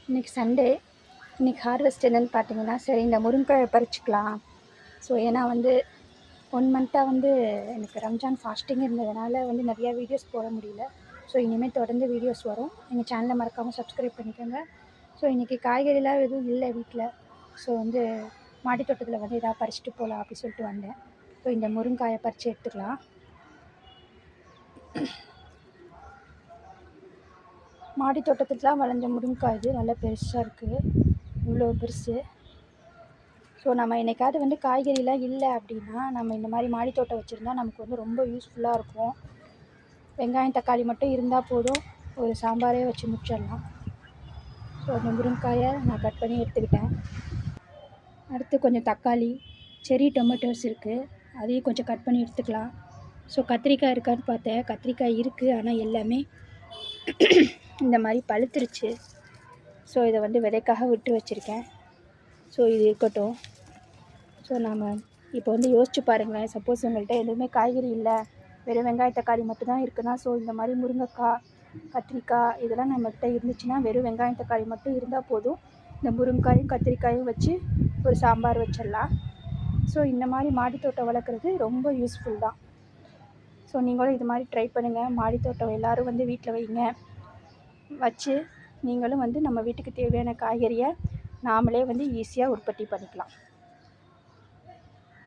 இன்றைக்கி சண்டே. இன்றைக்கி ஹார்வெஸ்ட் என்னென்னு பார்த்தீங்கன்னா, சரி இந்த முருங்கைக்காயை பறிச்சுக்கலாம். ஸோ ஏன்னா வந்து 1 மந்த்தாக வந்து எனக்கு ரம்ஜான் ஃபாஸ்டிங் இருந்ததுனால வந்து நிறையா வீடியோஸ் போட முடியல. ஸோ இனிமேல் தொடர்ந்து வீடியோஸ் வரும். எங்கள் சேனலை மறக்காமல் சப்ஸ்கிரைப் பண்ணிக்கோங்க. ஸோ இன்றைக்கி காய்கறிலாம் எதுவும் இல்லை வீட்டில். ஸோ வந்து மாடி தோட்டத்தில் வந்து எதாவது பறிச்சுட்டு போகலாம் அப்படி சொல்லிட்டு வந்தேன். ஸோ இந்த முருங்கைக்காயை பறித்து எடுத்துக்கலாம். மாடி தோட்டத்துக்குலாம் விளைஞ்ச முருங்கைக்காய் இது நல்லா பெருசாக இருக்குது. இவ்வளோ பெருசு. ஸோ நம்ம என்னைக்காவது வந்து காய்கறிலாம் இல்லை அப்படின்னா நம்ம இந்த மாதிரி மாடி தோட்டம் வச்சுருந்தா நமக்கு வந்து ரொம்ப யூஸ்ஃபுல்லாக இருக்கும். வெங்காயம் தக்காளி மட்டும் இருந்தால் போதும், ஒரு சாம்பாரே வச்சு முடிச்சிடலாம். ஸோ அந்த முருங்கைக்காயை நான் கட் பண்ணி எடுத்துக்கிட்டேன். அடுத்து கொஞ்சம் தக்காளி, செரி டொமேட்டோஸ் இருக்குது, அதையும் கொஞ்சம் கட் பண்ணி எடுத்துக்கலாம். ஸோ கத்திரிக்காய் இருக்கான்னு பார்த்தேன். கத்திரிக்காய் இருக்குது, ஆனால் எல்லாமே இந்த மாதிரி பழுத்துருச்சு. ஸோ இதை வந்து விதைக்காக விட்டு வச்சுருக்கேன். ஸோ இது இருக்கட்டும். ஸோ நாம் இப்போ வந்து யோசிச்சு பாருங்களேன், சப்போஸ் உங்கள்கிட்ட எதுவுமே காய்கறி இல்லை, வெறும் வெங்காய தக்காளி மட்டும்தான் இருக்குன்னா, ஸோ இந்த மாதிரி முருங்கைக்காய், கத்திரிக்காய் இதெல்லாம் நம்மக்கிட்ட இருந்துச்சுன்னா, வெறும் வெங்காயம் தக்காளி மட்டும் இருந்தால் போதும், இந்த முருங்கைக்காயும் கத்திரிக்காயும் வச்சு ஒரு சாம்பார் வச்சிடலாம். ஸோ இந்த மாதிரி மாடித்தோட்டம் வளர்க்குறது ரொம்ப யூஸ்ஃபுல் தான். ஸோ நீங்களும் இது மாதிரி ட்ரை பண்ணுங்கள். மாடித்தோட்டம் எல்லோரும் வந்து வீட்டில் வைங்க. வச்சு நீங்களும் வந்து நம்ம வீட்டுக்கு தேவையான காய்கறியை நாமளே வந்து ஈஸியாக உற்பத்தி பண்ணிக்கலாம்.